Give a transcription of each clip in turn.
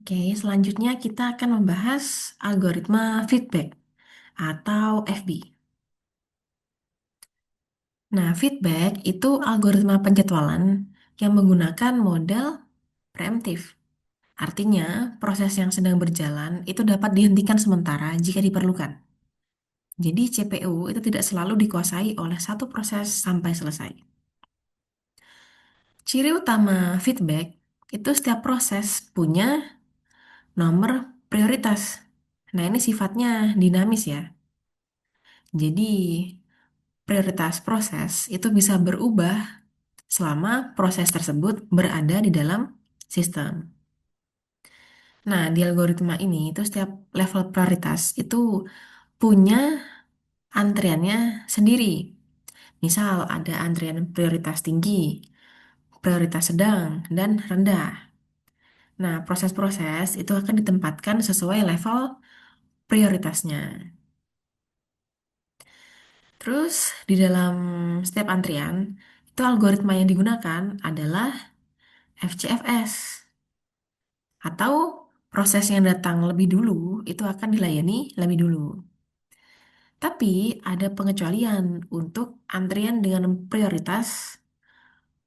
Oke, selanjutnya kita akan membahas algoritma feedback atau FB. Nah, feedback itu algoritma penjadwalan yang menggunakan model preemptif. Artinya, proses yang sedang berjalan itu dapat dihentikan sementara jika diperlukan. Jadi, CPU itu tidak selalu dikuasai oleh satu proses sampai selesai. Ciri utama feedback itu setiap proses punya nomor prioritas. Nah, ini sifatnya dinamis ya. Jadi, prioritas proses itu bisa berubah selama proses tersebut berada di dalam sistem. Nah, di algoritma ini itu setiap level prioritas itu punya antriannya sendiri. Misal ada antrian prioritas tinggi, prioritas sedang, dan rendah. Nah, proses-proses itu akan ditempatkan sesuai level prioritasnya. Terus, di dalam setiap antrian, itu algoritma yang digunakan adalah FCFS. Atau proses yang datang lebih dulu itu akan dilayani lebih dulu. Tapi ada pengecualian untuk antrian dengan prioritas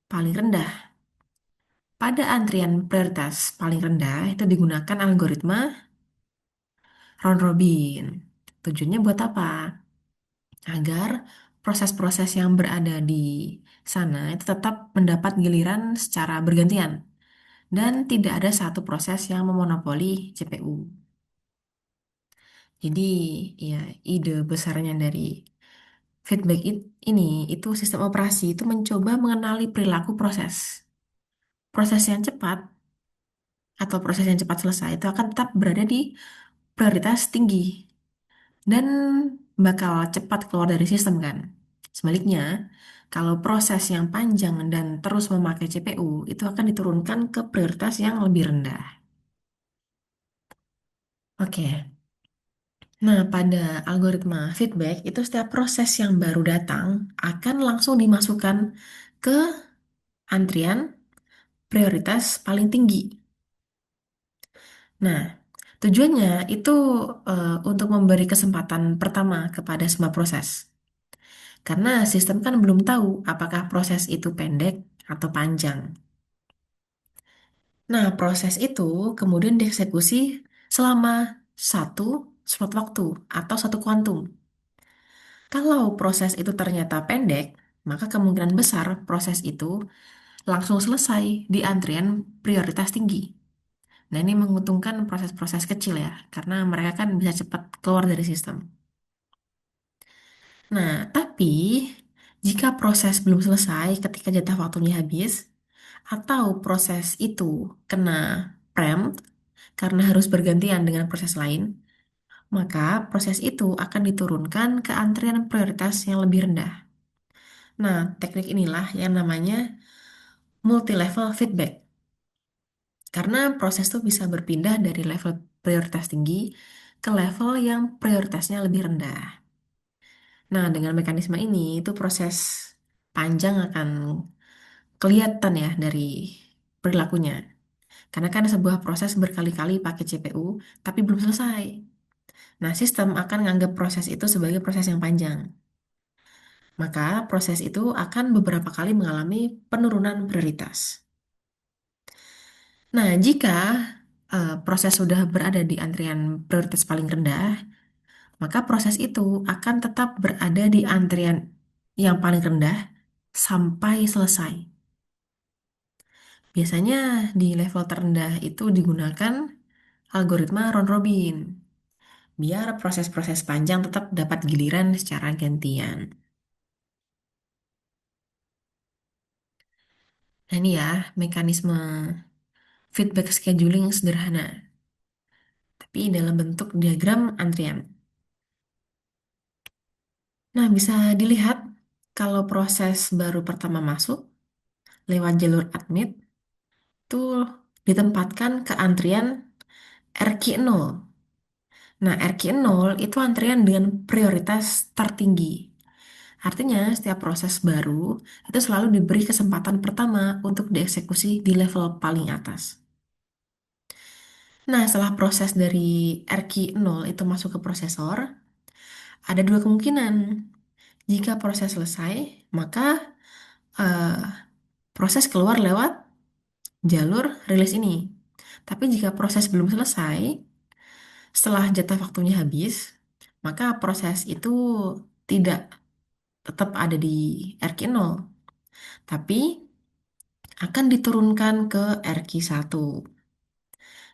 paling rendah. Pada antrian prioritas paling rendah itu digunakan algoritma round robin. Tujuannya buat apa? Agar proses-proses yang berada di sana itu tetap mendapat giliran secara bergantian dan tidak ada satu proses yang memonopoli CPU. Jadi, ya, ide besarnya dari feedback ini itu sistem operasi itu mencoba mengenali perilaku proses. Proses yang cepat atau proses yang cepat selesai itu akan tetap berada di prioritas tinggi dan bakal cepat keluar dari sistem kan. Sebaliknya, kalau proses yang panjang dan terus memakai CPU itu akan diturunkan ke prioritas yang lebih rendah. Oke. Nah, pada algoritma feedback itu setiap proses yang baru datang akan langsung dimasukkan ke antrian prioritas paling tinggi. Nah, tujuannya itu untuk memberi kesempatan pertama kepada semua proses. Karena sistem kan belum tahu apakah proses itu pendek atau panjang. Nah, proses itu kemudian dieksekusi selama satu slot waktu atau satu kuantum. Kalau proses itu ternyata pendek, maka kemungkinan besar proses itu langsung selesai di antrian prioritas tinggi. Nah, ini menguntungkan proses-proses kecil ya, karena mereka kan bisa cepat keluar dari sistem. Nah, tapi jika proses belum selesai ketika jatah waktunya habis, atau proses itu kena preempt karena harus bergantian dengan proses lain, maka proses itu akan diturunkan ke antrian prioritas yang lebih rendah. Nah, teknik inilah yang namanya multi-level feedback. Karena proses itu bisa berpindah dari level prioritas tinggi ke level yang prioritasnya lebih rendah. Nah, dengan mekanisme ini itu proses panjang akan kelihatan ya dari perilakunya. Karena kan sebuah proses berkali-kali pakai CPU tapi belum selesai. Nah, sistem akan menganggap proses itu sebagai proses yang panjang. Maka proses itu akan beberapa kali mengalami penurunan prioritas. Nah, jika proses sudah berada di antrian prioritas paling rendah, maka proses itu akan tetap berada di antrian yang paling rendah sampai selesai. Biasanya di level terendah itu digunakan algoritma round robin, biar proses-proses panjang tetap dapat giliran secara gantian. Nah, ini ya mekanisme feedback scheduling sederhana, tapi dalam bentuk diagram antrian. Nah, bisa dilihat kalau proses baru pertama masuk lewat jalur admit itu ditempatkan ke antrian RQ0. Nah, RQ0 itu antrian dengan prioritas tertinggi. Artinya, setiap proses baru itu selalu diberi kesempatan pertama untuk dieksekusi di level paling atas. Nah, setelah proses dari RQ0 itu masuk ke prosesor, ada dua kemungkinan. Jika proses selesai, maka eh, proses keluar lewat jalur rilis ini. Tapi jika proses belum selesai, setelah jatah waktunya habis, maka proses itu tidak tetap ada di RQ0, tapi akan diturunkan ke RQ1.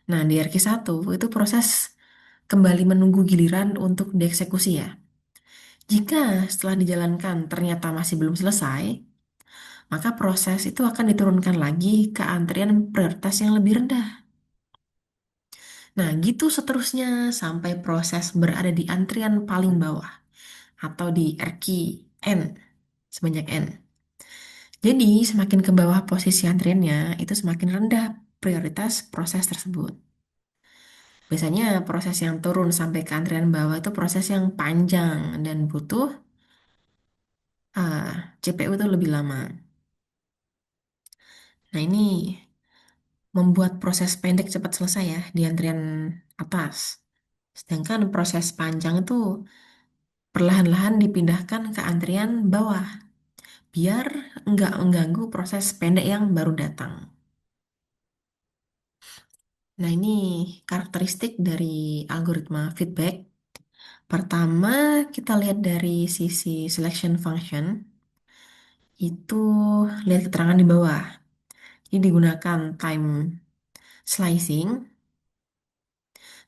Nah, di RQ1 itu proses kembali menunggu giliran untuk dieksekusi ya. Jika setelah dijalankan ternyata masih belum selesai, maka proses itu akan diturunkan lagi ke antrian prioritas yang lebih rendah. Nah, gitu seterusnya sampai proses berada di antrian paling bawah atau di RQ N sebanyak N. Jadi, semakin ke bawah posisi antriannya, itu semakin rendah prioritas proses tersebut. Biasanya proses yang turun sampai ke antrian bawah itu proses yang panjang dan butuh CPU itu lebih lama. Nah, ini membuat proses pendek cepat selesai ya di antrian atas. Sedangkan proses panjang itu perlahan-lahan dipindahkan ke antrian bawah biar nggak mengganggu proses pendek yang baru datang. Nah, ini karakteristik dari algoritma feedback. Pertama, kita lihat dari sisi selection function, itu lihat keterangan di bawah. Ini digunakan time slicing,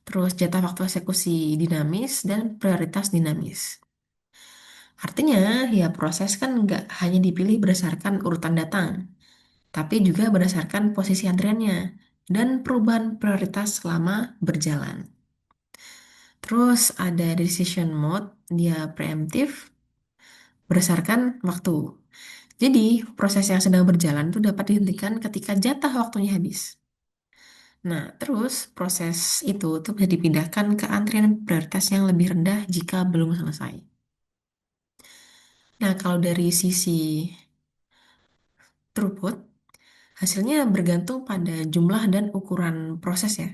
terus jatah waktu eksekusi dinamis, dan prioritas dinamis. Artinya, ya proses kan nggak hanya dipilih berdasarkan urutan datang, tapi juga berdasarkan posisi antriannya dan perubahan prioritas selama berjalan. Terus ada decision mode, dia preemptif berdasarkan waktu. Jadi, proses yang sedang berjalan itu dapat dihentikan ketika jatah waktunya habis. Nah, terus proses itu tuh bisa dipindahkan ke antrian prioritas yang lebih rendah jika belum selesai. Nah, kalau dari sisi throughput, hasilnya bergantung pada jumlah dan ukuran proses ya.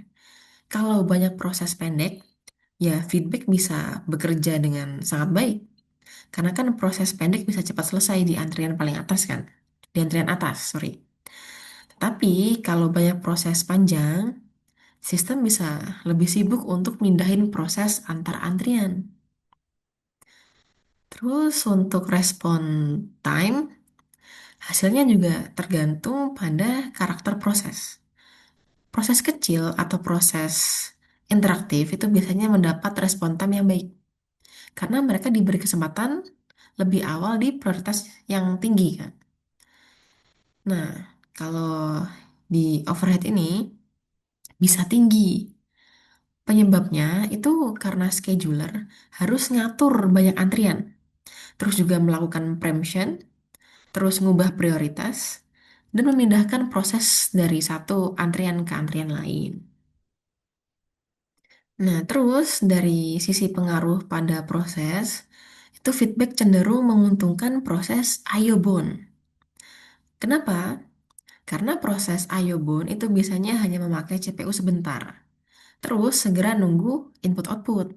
Kalau banyak proses pendek, ya feedback bisa bekerja dengan sangat baik. Karena kan proses pendek bisa cepat selesai di antrian paling atas kan. Di antrian atas, sorry. Tapi kalau banyak proses panjang, sistem bisa lebih sibuk untuk mindahin proses antar antrian. Terus untuk respon time, hasilnya juga tergantung pada karakter proses. Proses kecil atau proses interaktif itu biasanya mendapat respon time yang baik karena mereka diberi kesempatan lebih awal di prioritas yang tinggi kan. Nah, kalau di overhead ini bisa tinggi. Penyebabnya itu karena scheduler harus ngatur banyak antrian, terus juga melakukan preemption, terus ngubah prioritas, dan memindahkan proses dari satu antrian ke antrian lain. Nah, terus dari sisi pengaruh pada proses, itu feedback cenderung menguntungkan proses I/O bound. Kenapa? Karena proses I/O bound itu biasanya hanya memakai CPU sebentar, terus segera nunggu input-output.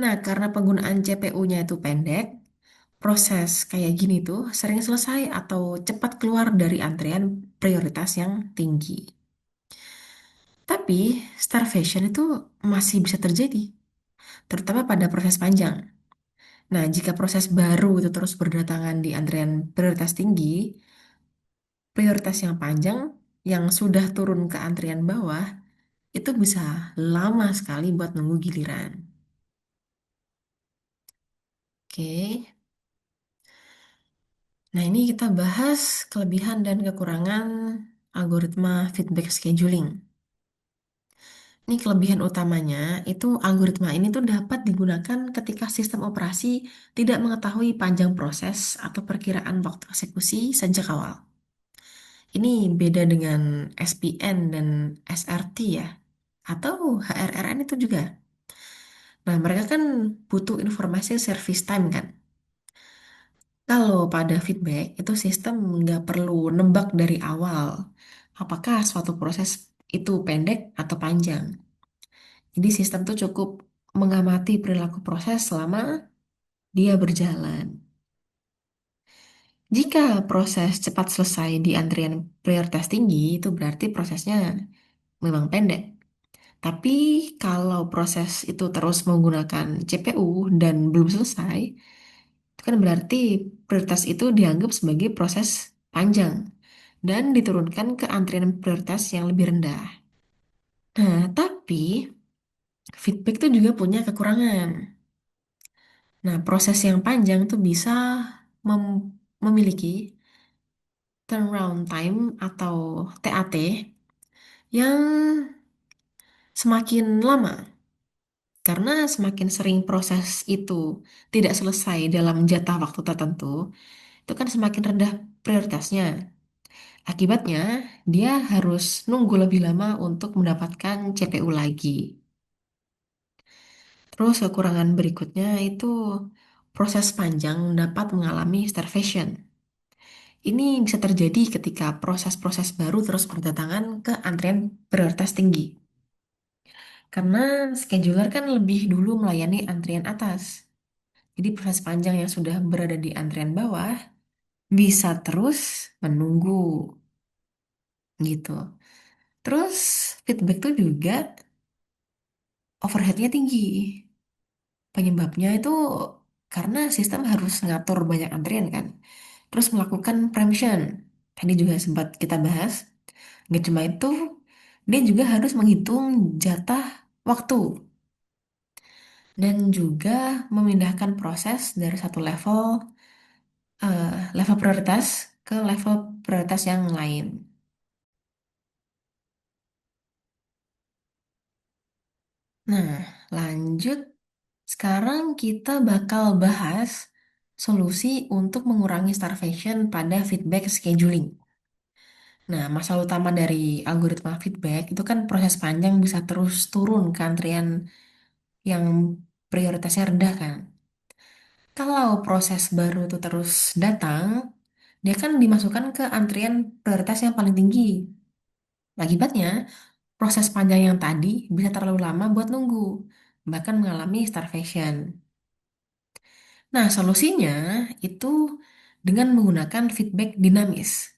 Nah, karena penggunaan CPU-nya itu pendek, proses kayak gini tuh sering selesai atau cepat keluar dari antrian prioritas yang tinggi. Tapi starvation itu masih bisa terjadi, terutama pada proses panjang. Nah, jika proses baru itu terus berdatangan di antrian prioritas tinggi, prioritas yang panjang yang sudah turun ke antrian bawah itu bisa lama sekali buat nunggu giliran. Oke. Nah, ini kita bahas kelebihan dan kekurangan algoritma feedback scheduling. Ini kelebihan utamanya itu algoritma ini tuh dapat digunakan ketika sistem operasi tidak mengetahui panjang proses atau perkiraan waktu eksekusi sejak awal. Ini beda dengan SPN dan SRT ya, atau HRRN itu juga. Nah, mereka kan butuh informasi service time kan. Kalau pada feedback, itu sistem nggak perlu nebak dari awal apakah suatu proses itu pendek atau panjang. Jadi sistem tuh cukup mengamati perilaku proses selama dia berjalan. Jika proses cepat selesai di antrian prioritas tinggi, itu berarti prosesnya memang pendek. Tapi kalau proses itu terus menggunakan CPU dan belum selesai, itu kan berarti prioritas itu dianggap sebagai proses panjang dan diturunkan ke antrian prioritas yang lebih rendah. Nah, tapi feedback itu juga punya kekurangan. Nah, proses yang panjang tuh bisa memiliki turnaround time atau TAT yang semakin lama. Karena semakin sering proses itu tidak selesai dalam jatah waktu tertentu, itu kan semakin rendah prioritasnya. Akibatnya, dia harus nunggu lebih lama untuk mendapatkan CPU lagi. Terus kekurangan berikutnya itu proses panjang dapat mengalami starvation. Ini bisa terjadi ketika proses-proses baru terus berdatangan ke antrian prioritas tinggi. Karena scheduler kan lebih dulu melayani antrian atas. Jadi proses panjang yang sudah berada di antrian bawah bisa terus menunggu gitu. Terus feedback tuh juga overheadnya tinggi. Penyebabnya itu karena sistem harus ngatur banyak antrian kan. Terus melakukan preemption. Tadi juga sempat kita bahas. Nggak cuma itu, dia juga harus menghitung jatah waktu dan juga memindahkan proses dari satu level prioritas ke level prioritas yang lain. Nah, lanjut. Sekarang kita bakal bahas solusi untuk mengurangi starvation pada feedback scheduling. Nah, masalah utama dari algoritma feedback itu kan proses panjang bisa terus turun ke antrian yang prioritasnya rendah kan. Kalau proses baru itu terus datang, dia kan dimasukkan ke antrian prioritas yang paling tinggi. Akibatnya, proses panjang yang tadi bisa terlalu lama buat nunggu, bahkan mengalami starvation. Nah, solusinya itu dengan menggunakan feedback dinamis.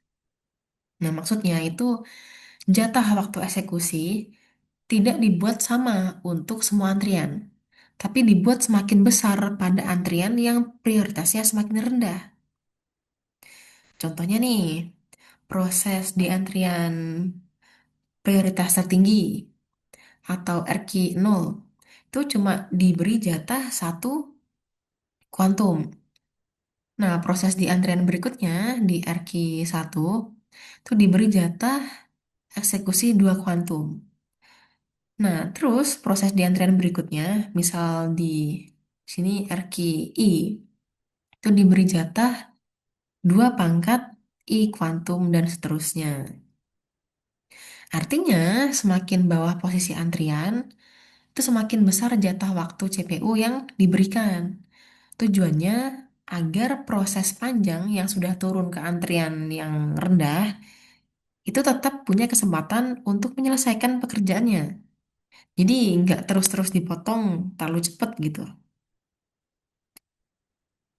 Nah, maksudnya itu jatah waktu eksekusi tidak dibuat sama untuk semua antrian, tapi dibuat semakin besar pada antrian yang prioritasnya semakin rendah. Contohnya nih, proses di antrian prioritas tertinggi atau RQ0 itu cuma diberi jatah satu kuantum. Nah, proses di antrian berikutnya di RQ1 itu diberi jatah eksekusi dua kuantum. Nah, terus proses di antrian berikutnya, misal di sini RQI, itu diberi jatah dua pangkat I kuantum dan seterusnya. Artinya, semakin bawah posisi antrian, itu semakin besar jatah waktu CPU yang diberikan. Tujuannya agar proses panjang yang sudah turun ke antrian yang rendah itu tetap punya kesempatan untuk menyelesaikan pekerjaannya. Jadi nggak terus-terus dipotong terlalu cepat gitu.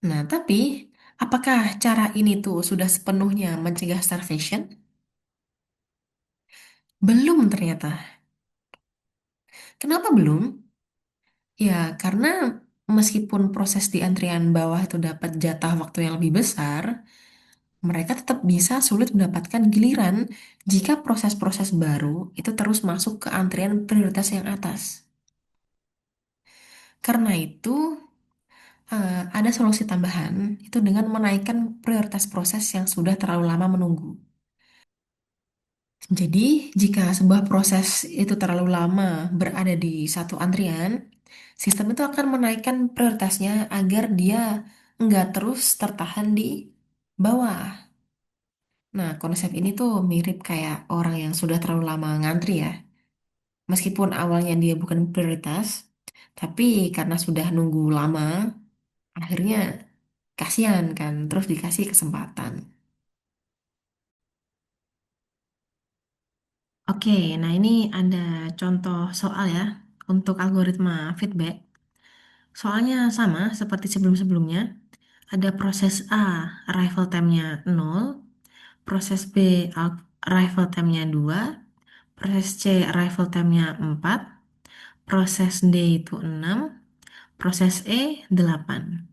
Nah, tapi apakah cara ini tuh sudah sepenuhnya mencegah starvation? Belum ternyata. Kenapa belum? Ya, karena meskipun proses di antrian bawah itu dapat jatah waktu yang lebih besar, mereka tetap bisa sulit mendapatkan giliran jika proses-proses baru itu terus masuk ke antrian prioritas yang atas. Karena itu, ada solusi tambahan, itu dengan menaikkan prioritas proses yang sudah terlalu lama menunggu. Jadi, jika sebuah proses itu terlalu lama berada di satu antrian, sistem itu akan menaikkan prioritasnya agar dia nggak terus tertahan di bawah. Nah, konsep ini tuh mirip kayak orang yang sudah terlalu lama ngantri ya. Meskipun awalnya dia bukan prioritas, tapi karena sudah nunggu lama, akhirnya kasihan kan, terus dikasih kesempatan. Oke, nah ini ada contoh soal ya untuk algoritma feedback. Soalnya sama seperti sebelum-sebelumnya. Ada proses A, arrival time-nya 0, proses B, arrival time-nya 2, proses C, arrival time-nya 4, proses D itu 6, proses E 8.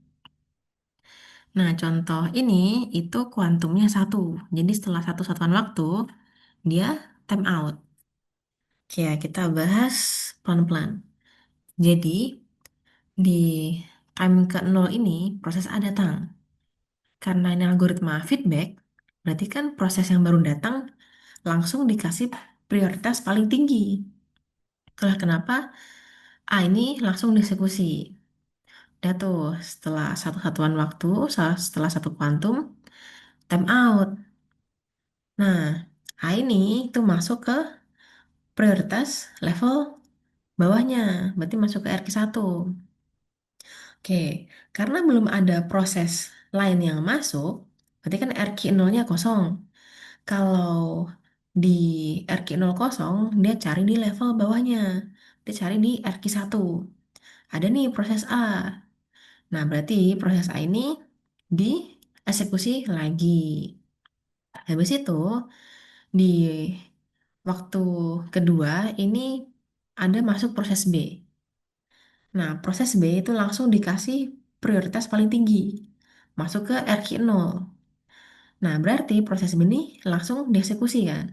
Nah, contoh ini itu kuantumnya 1. Jadi setelah satu satuan waktu, dia time out. Oke, kita bahas pelan-pelan. Jadi, di time ke 0 ini, proses A datang. Karena ini algoritma feedback, berarti kan proses yang baru datang langsung dikasih prioritas paling tinggi. Itulah kenapa A ini langsung dieksekusi. Udah tuh, setelah satu satuan waktu, setelah satu kuantum, time out. Nah, A ini tuh masuk ke prioritas level bawahnya, berarti masuk ke RQ1. Oke, karena belum ada proses lain yang masuk, berarti kan RQ0-nya kosong. Kalau di RQ0 kosong, dia cari di level bawahnya. Dia cari di RQ1. Ada nih proses A. Nah, berarti proses A ini dieksekusi lagi. Habis itu, di waktu kedua, ini ada masuk proses B. Nah, proses B itu langsung dikasih prioritas paling tinggi. Masuk ke RQ0. Nah, berarti proses B ini langsung dieksekusi kan.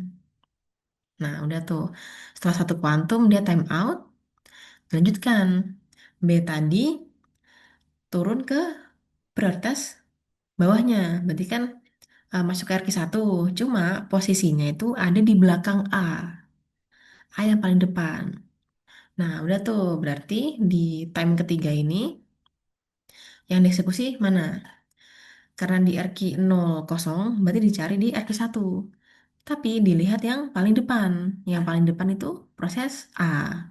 Nah, udah tuh. Setelah satu kuantum, dia time out. Lanjutkan. B tadi turun ke prioritas bawahnya. Berarti kan masuk ke RQ1. Cuma posisinya itu ada di belakang A. A yang paling depan. Nah, udah tuh. Berarti di time ketiga ini, yang dieksekusi mana? Karena di RQ0 kosong, berarti dicari di RQ1. Tapi dilihat yang paling depan. Yang paling depan itu proses A.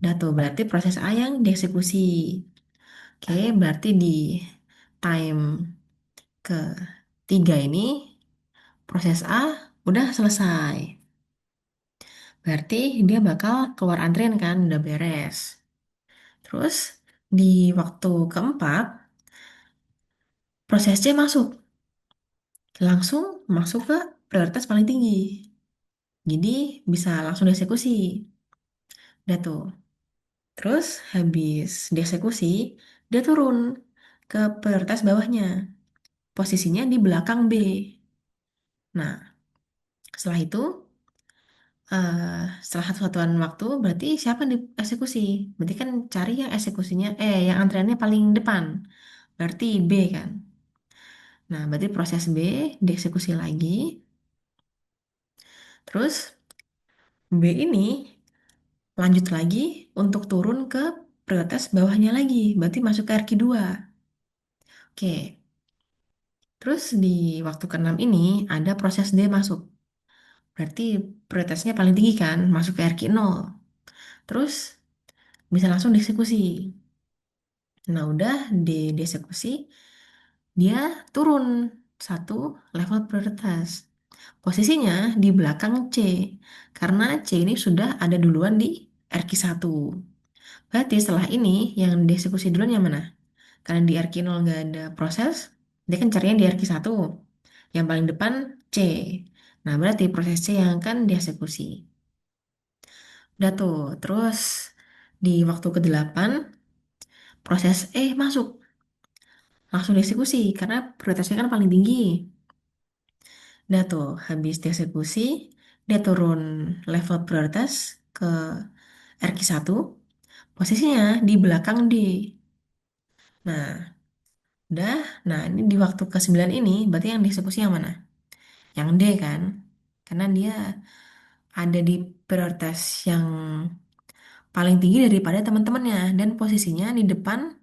Udah tuh, berarti proses A yang dieksekusi. Oke, berarti di time ketiga ini proses A udah selesai. Berarti dia bakal keluar antrian kan, udah beres. Terus di waktu keempat, proses C masuk. Langsung masuk ke prioritas paling tinggi. Jadi bisa langsung dieksekusi. Udah tuh. Terus habis dieksekusi, dia turun ke prioritas bawahnya. Posisinya di belakang B. Nah, setelah itu, eh, setelah satu satuan waktu, berarti siapa yang dieksekusi? Berarti kan cari yang eksekusinya, yang antriannya paling depan. Berarti B kan. Nah, berarti proses B dieksekusi lagi. Terus B ini lanjut lagi untuk turun ke prioritas bawahnya lagi. Berarti masuk ke RQ2. Oke, terus di waktu ke-6 ini ada proses D masuk. Berarti prioritasnya paling tinggi kan, masuk ke RQ0. Terus bisa langsung dieksekusi. Nah, udah dieksekusi, dia turun satu level prioritas. Posisinya di belakang C, karena C ini sudah ada duluan di RQ1. Berarti setelah ini yang dieksekusi duluan yang mana? Karena di RQ0 nggak ada proses, dia kan carinya di RQ1. Yang paling depan C. Nah, berarti proses C yang akan dieksekusi. Udah tuh, terus di waktu ke-8, proses E masuk. Langsung dieksekusi, karena prioritasnya kan paling tinggi. Udah tuh, habis dieksekusi, dia turun level prioritas ke RQ1. Posisinya di belakang D. Nah, udah. Nah, ini di waktu ke-9 ini, berarti yang dieksekusi yang mana? Yang D kan? Karena dia ada di prioritas yang paling tinggi daripada teman-temannya dan posisinya di depan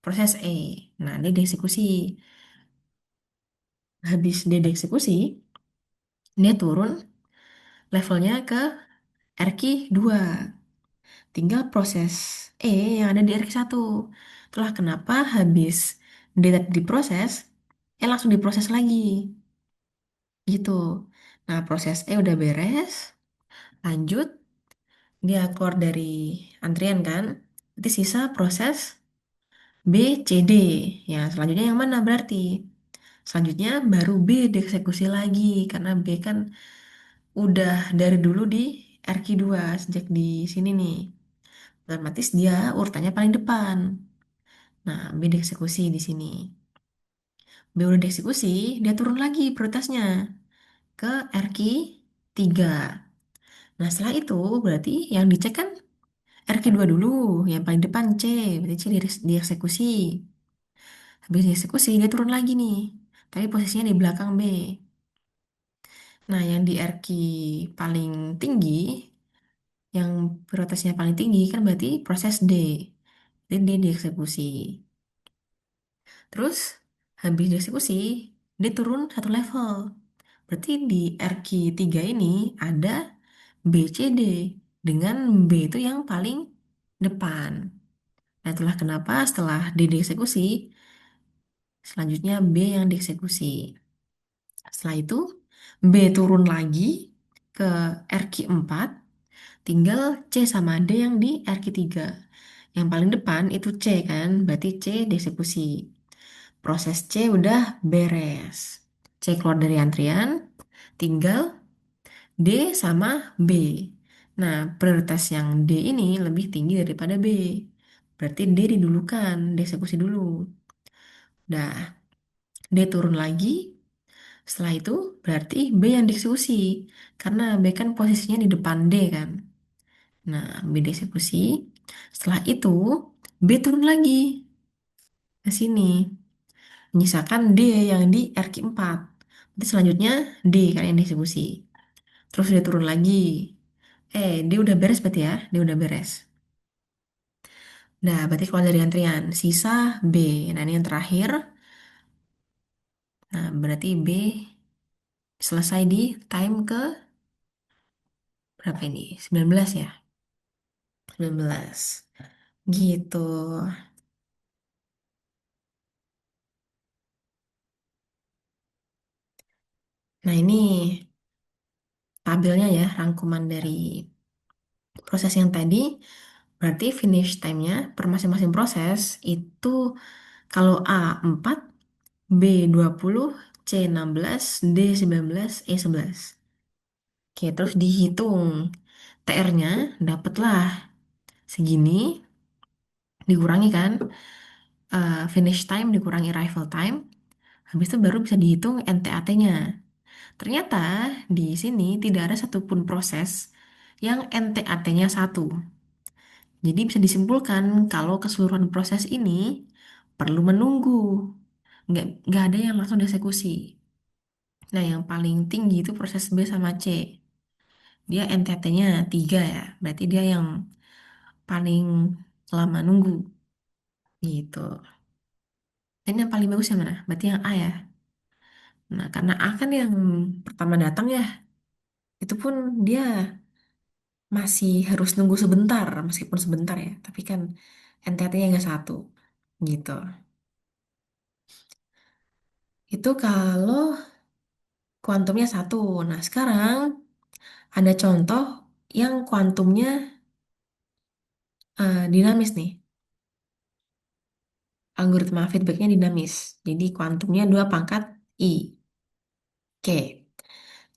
proses E. Nah, dia dieksekusi. Habis dia dieksekusi, dia turun levelnya ke RQ2. Tinggal proses E yang ada di RQ1. Itulah kenapa habis dia diproses, langsung diproses lagi. Gitu. Nah, proses E udah beres. lanjut, dia keluar dari antrian kan. Nanti sisa proses B, C, D. Ya, selanjutnya yang mana berarti? Selanjutnya baru B dieksekusi lagi karena B kan udah dari dulu di RQ2 sejak di sini nih. Otomatis dia urutannya paling depan. Nah, B dieksekusi di sini. B udah dieksekusi, dia turun lagi prioritasnya ke RQ3. Nah, setelah itu berarti yang dicek kan RQ2 dulu, yang paling depan C, berarti C dieksekusi. Habis dieksekusi, dia turun lagi nih. Tapi posisinya di belakang B. Nah, yang di RQ paling tinggi, yang prioritasnya paling tinggi kan berarti proses D. Jadi dia dieksekusi. Terus, habis dieksekusi, dia turun satu level. Berarti di RQ3 ini ada B, C, D. Dengan B itu yang paling depan. Nah, itulah kenapa setelah D dieksekusi, selanjutnya B yang dieksekusi. Setelah itu, B turun lagi ke RQ4, tinggal C sama D yang di RQ3. Yang paling depan itu C kan, berarti C dieksekusi. Proses C udah beres. C keluar dari antrian, tinggal D sama B. Nah, prioritas yang D ini lebih tinggi daripada B. Berarti D didulukan, dieksekusi dulu. Dah, D turun lagi. Setelah itu berarti B yang dieksekusi. Karena B kan posisinya di depan D kan. Nah, B dieksekusi. Setelah itu B turun lagi ke sini. Menyisakan D yang di RQ4. Nanti selanjutnya D kan yang dieksekusi. Terus dia turun lagi. Dia udah beres berarti ya. Dia udah beres. Nah, berarti keluar dari antrian. Sisa B. Nah, ini yang terakhir. Nah, berarti B selesai di time ke berapa ini? 19 ya? 19. Gitu. Nah, ini tabelnya ya, rangkuman dari proses yang tadi. Berarti finish time-nya per masing-masing proses itu kalau A 4, B 20, C 16, D 19, E 11. Oke, terus dihitung TR-nya, dapatlah segini, dikurangi kan, finish time dikurangi arrival time, habis itu baru bisa dihitung NTAT-nya. Ternyata di sini tidak ada satupun proses yang NTAT-nya satu. Jadi bisa disimpulkan kalau keseluruhan proses ini perlu menunggu. Nggak ada yang langsung dieksekusi. Nah, yang paling tinggi itu proses B sama C. Dia NTT-nya 3 ya. Berarti dia yang paling lama nunggu. Gitu. Dan yang paling bagus yang mana? Berarti yang A ya. Nah, karena A kan yang pertama datang ya. Itu pun dia masih harus nunggu sebentar. Meskipun sebentar ya. Tapi kan NTT-nya nggak satu. Gitu. Itu kalau kuantumnya satu. Nah, sekarang ada contoh yang kuantumnya dinamis nih. Algoritma feedbacknya dinamis. Jadi kuantumnya 2 pangkat I. Oke,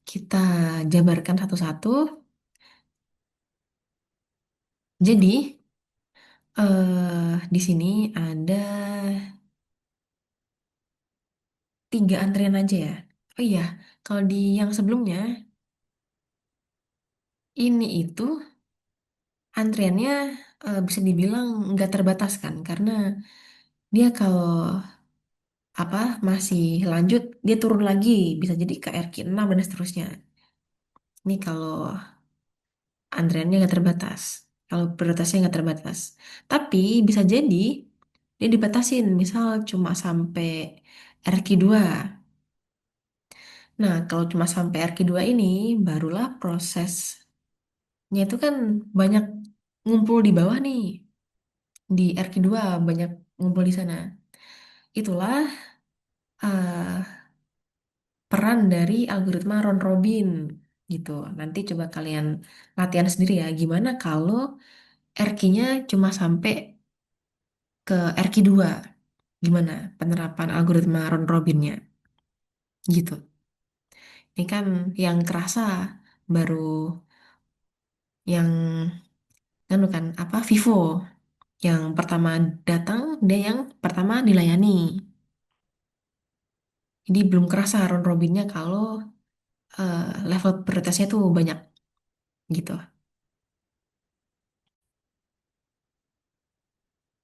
kita jabarkan satu-satu. Jadi, di sini ada 3 antrian aja ya. Oh iya, kalau di yang sebelumnya, ini itu antriannya bisa dibilang nggak terbatas kan. Karena dia kalau apa masih lanjut, dia turun lagi. Bisa jadi ke RQ6 dan seterusnya. Ini kalau antriannya nggak terbatas. Kalau prioritasnya nggak terbatas. Tapi bisa jadi dia dibatasin. Misal cuma sampai RQ2. Nah, kalau cuma sampai RQ2 ini, barulah prosesnya itu kan banyak ngumpul di bawah nih. Di RQ2 banyak ngumpul di sana. Itulah peran dari algoritma round robin. gitu. Nanti coba kalian latihan sendiri ya, gimana kalau RQ-nya cuma sampai ke RQ2. Gimana penerapan algoritma round robinnya gitu. Ini kan yang kerasa baru yang kan bukan apa Vivo yang pertama datang dia yang pertama dilayani. Jadi belum kerasa round robinnya kalau level prioritasnya tuh banyak gitu.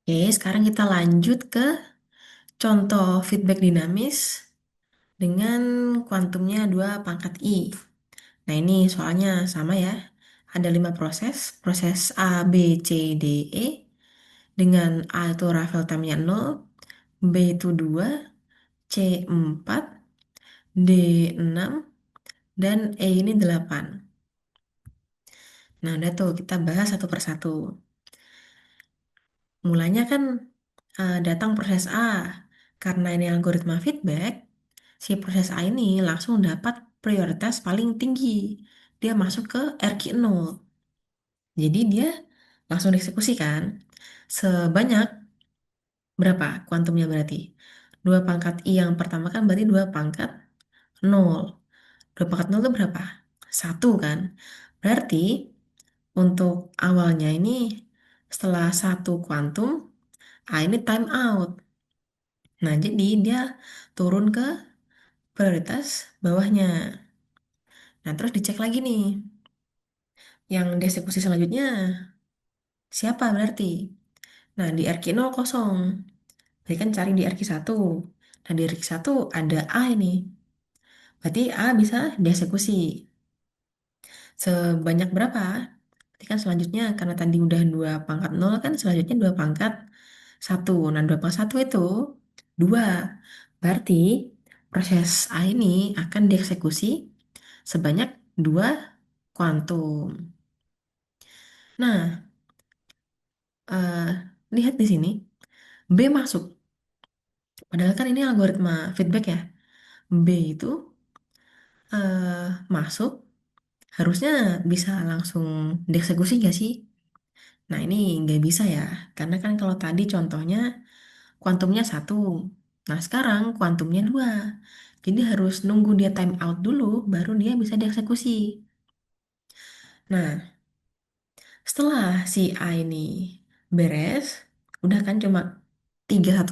Oke, sekarang kita lanjut ke contoh feedback dinamis dengan kuantumnya 2 pangkat I. Nah, ini soalnya sama ya. Ada 5 proses. Proses A, B, C, D, E. Dengan A itu Ravel time-nya 0, B itu 2, C 4, D 6, dan E ini 8. Nah, udah tuh kita bahas satu persatu. Mulanya kan datang proses A. Karena ini algoritma feedback, si proses A ini langsung dapat prioritas paling tinggi. Dia masuk ke RQ0. Jadi dia langsung dieksekusi kan. Sebanyak berapa kuantumnya berarti? 2 pangkat I yang pertama kan berarti 2 pangkat 0. 2 pangkat 0 itu berapa? 1 kan? Berarti untuk awalnya ini setelah 1 kuantum, ini time out. Nah, jadi dia turun ke prioritas bawahnya. Nah, terus dicek lagi nih. Yang dieksekusi selanjutnya siapa berarti? Nah, di RQ0 kosong. Berarti kan cari di RQ1. Nah, di RQ1 ada A ini. Berarti A bisa dieksekusi. Sebanyak berapa? Berarti kan selanjutnya karena tadi udah 2 pangkat 0 kan selanjutnya 2 pangkat 1. Nah, 2 pangkat 1 itu 2. Berarti proses A ini akan dieksekusi sebanyak 2 kuantum. Nah, eh, lihat di sini B masuk. Padahal kan ini algoritma feedback ya. B itu masuk harusnya bisa langsung dieksekusi nggak sih? Nah, ini nggak bisa ya, karena kan kalau tadi contohnya kuantumnya 1. Nah, sekarang kuantumnya 2. Jadi harus nunggu dia time out dulu, baru dia bisa dieksekusi. Nah, setelah si A ini beres, udah kan cuma 3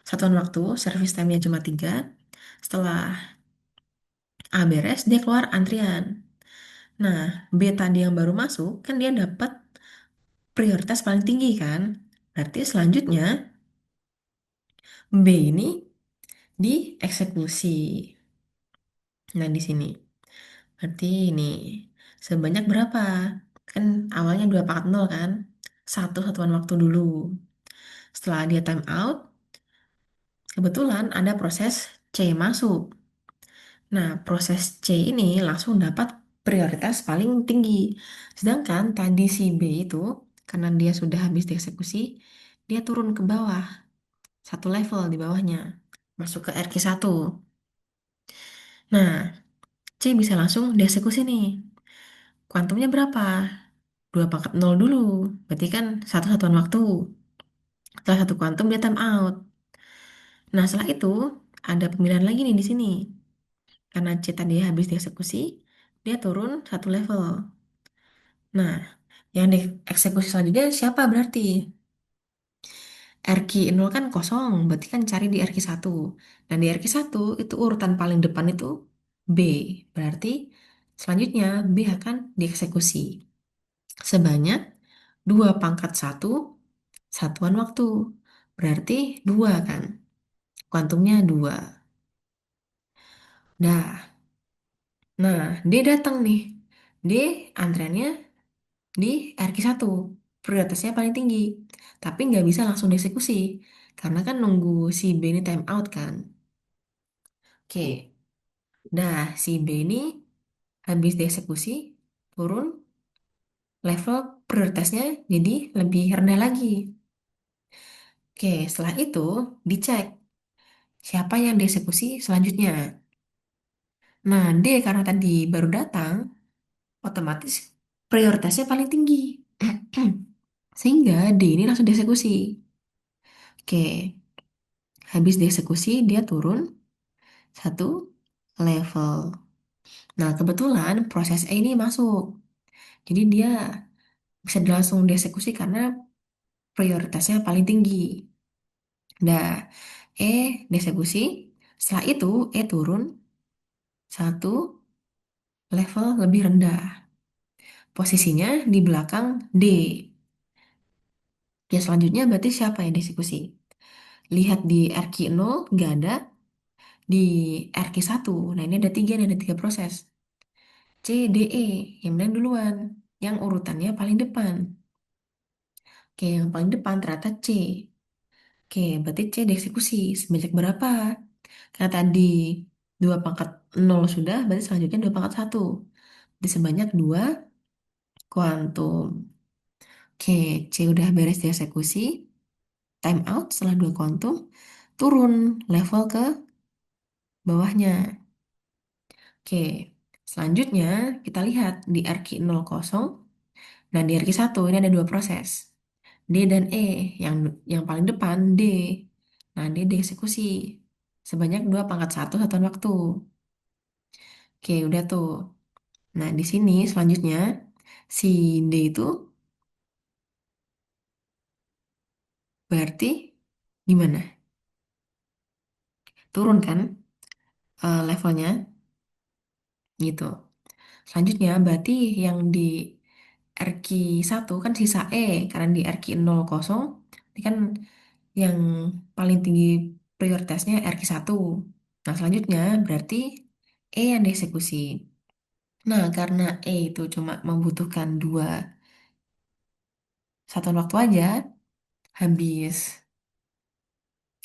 satuan waktu, service time-nya cuma 3. Setelah A beres, dia keluar antrian. Nah, B tadi yang baru masuk, kan dia dapat prioritas paling tinggi kan? Berarti selanjutnya B ini dieksekusi. Nah, di sini. Berarti ini sebanyak berapa? Kan awalnya 2 pangkat 0 kan? 1 satuan waktu dulu. Setelah dia time out, kebetulan ada proses C masuk. Nah, proses C ini langsung dapat prioritas paling tinggi. Sedangkan tadi si B itu, karena dia sudah habis dieksekusi, dia turun ke bawah. 1 level di bawahnya. Masuk ke RQ1. Nah, C bisa langsung dieksekusi nih. Kuantumnya berapa? 2 pangkat 0 dulu. Berarti kan 1 satuan waktu. Setelah 1 kuantum dia time out. Nah, setelah itu ada pemilihan lagi nih di sini. Karena C tadi habis dieksekusi, dia turun 1 level. Nah, yang dieksekusi selanjutnya siapa berarti? RQ0 kan kosong, berarti kan cari di RQ1. Dan di RQ1 itu urutan paling depan itu B. Berarti selanjutnya B akan dieksekusi. Sebanyak 2 pangkat 1 satuan waktu. Berarti 2 kan. Kuantumnya 2. Nah, nah dia datang nih. D antreannya di RQ1. Prioritasnya paling tinggi. Tapi nggak bisa langsung dieksekusi. Karena kan nunggu si B ini time out kan. Oke. Nah, si B ini habis dieksekusi, turun level prioritasnya jadi lebih rendah lagi. Oke, setelah itu dicek siapa yang dieksekusi selanjutnya. Nah, D karena tadi baru datang, otomatis prioritasnya paling tinggi. Sehingga D ini langsung dieksekusi. Oke, habis dieksekusi, dia turun satu level. Nah, kebetulan proses E ini masuk. Jadi dia bisa langsung dieksekusi karena prioritasnya paling tinggi. Nah, E dieksekusi. Setelah itu, E turun satu level lebih rendah. Posisinya di belakang D. Ya, selanjutnya berarti siapa yang dieksekusi? Lihat di RQ0, nggak ada. Di RQ1, nah ini ada tiga nih, ada tiga proses. C, D, E, yang mana yang duluan? Yang urutannya paling depan. Oke, yang paling depan ternyata C. Oke, berarti C dieksekusi. Sebanyak berapa? Karena tadi 2 pangkat 0 sudah, berarti selanjutnya 2 pangkat 1. Di sebanyak 2 kuantum. Oke, C udah beres dieksekusi. Time out setelah 2 kuantum. Turun level ke bawahnya. Oke, selanjutnya kita lihat di RQ0 kosong. Nah, di RQ1 ini ada dua proses. D dan E. Yang paling depan D. Nah, D dieksekusi. Sebanyak 2 pangkat 1 satuan waktu. Oke, udah tuh. Nah, di sini selanjutnya si D itu berarti gimana? Turun kan levelnya gitu. Selanjutnya berarti yang di RQ1 kan sisa E karena di RQ0 kosong ini kan yang paling tinggi prioritasnya RQ1. Nah, selanjutnya berarti E yang dieksekusi. Nah, karena E itu cuma membutuhkan 2 satuan waktu aja, habis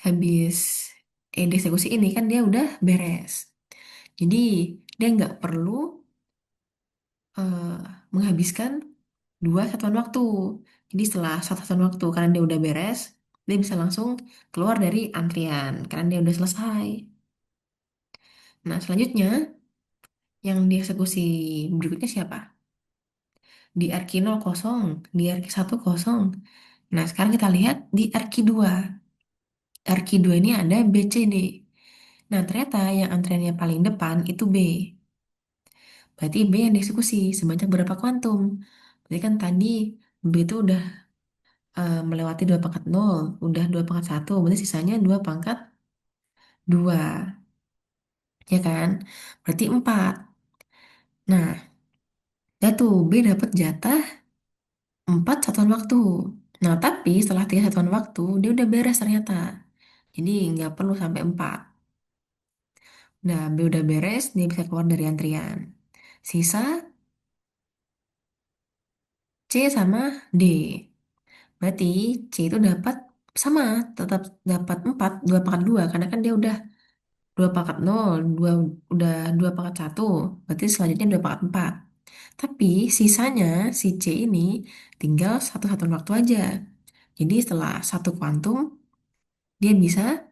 habis E dieksekusi ini kan dia udah beres. Jadi dia nggak perlu eh, menghabiskan 2 satuan waktu. Jadi setelah 1 satuan waktu karena dia udah beres, dia bisa langsung keluar dari antrian karena dia udah selesai. Nah, selanjutnya yang dieksekusi berikutnya siapa? Di RQ0 kosong, di RQ1 kosong. Nah, sekarang kita lihat di RQ2. RQ2 ini ada B, C, D. Nah, ternyata yang antriannya paling depan itu B. Berarti B yang dieksekusi sebanyak berapa kuantum? Berarti kan tadi B itu udah melewati 2 pangkat 0, udah 2 pangkat 1, berarti sisanya 2 pangkat 2, ya kan? Berarti 4. Nah, ya tuh B dapat jatah 4 satuan waktu. Nah, tapi setelah 3 satuan waktu, dia udah beres ternyata. Jadi nggak perlu sampai 4. Nah, B udah beres, dia bisa keluar dari antrian. Sisa C sama D. Berarti C itu dapat sama, tetap dapat 4, 2 pangkat 2. Karena kan dia udah 2 pangkat 0, udah 2 pangkat 1. Berarti selanjutnya 2 pangkat 4. Tapi sisanya si C ini tinggal 1 satuan waktu aja. Jadi setelah 1 kuantum, dia bisa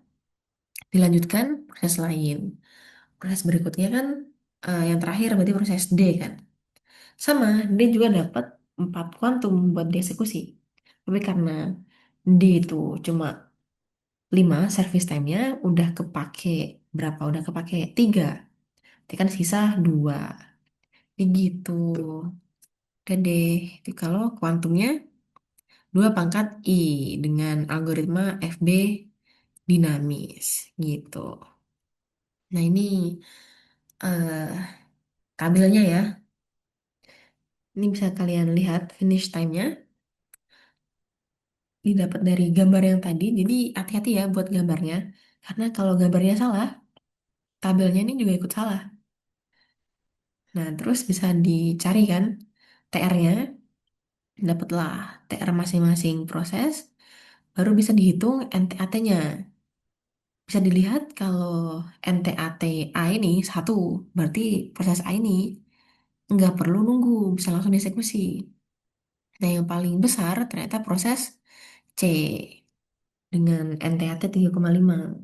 dilanjutkan proses lain. Proses berikutnya kan yang terakhir berarti proses D kan. Sama, D juga dapat 4 kuantum buat dieksekusi. Tapi karena D itu cuma 5 service time-nya udah kepake berapa? Udah kepake 3. Berarti kan sisa 2. Jadi gitu. Dan deh, itu kalau kuantumnya 2 pangkat I dengan algoritma FB dinamis gitu. Nah ini eh tabelnya ya. Ini bisa kalian lihat finish time-nya didapat dari gambar yang tadi. Jadi hati-hati ya buat gambarnya. Karena kalau gambarnya salah, tabelnya ini juga ikut salah. Nah, terus bisa dicari kan TR-nya, dapatlah TR masing-masing proses, baru bisa dihitung NTAT-nya. Bisa dilihat kalau NTAT A ini 1, berarti proses A ini nggak perlu nunggu, bisa langsung dieksekusi. Nah, yang paling besar ternyata proses C dengan NTAT 3,5.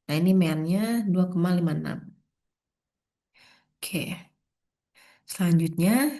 Nah, ini meannya 2,56. Oke, selanjutnya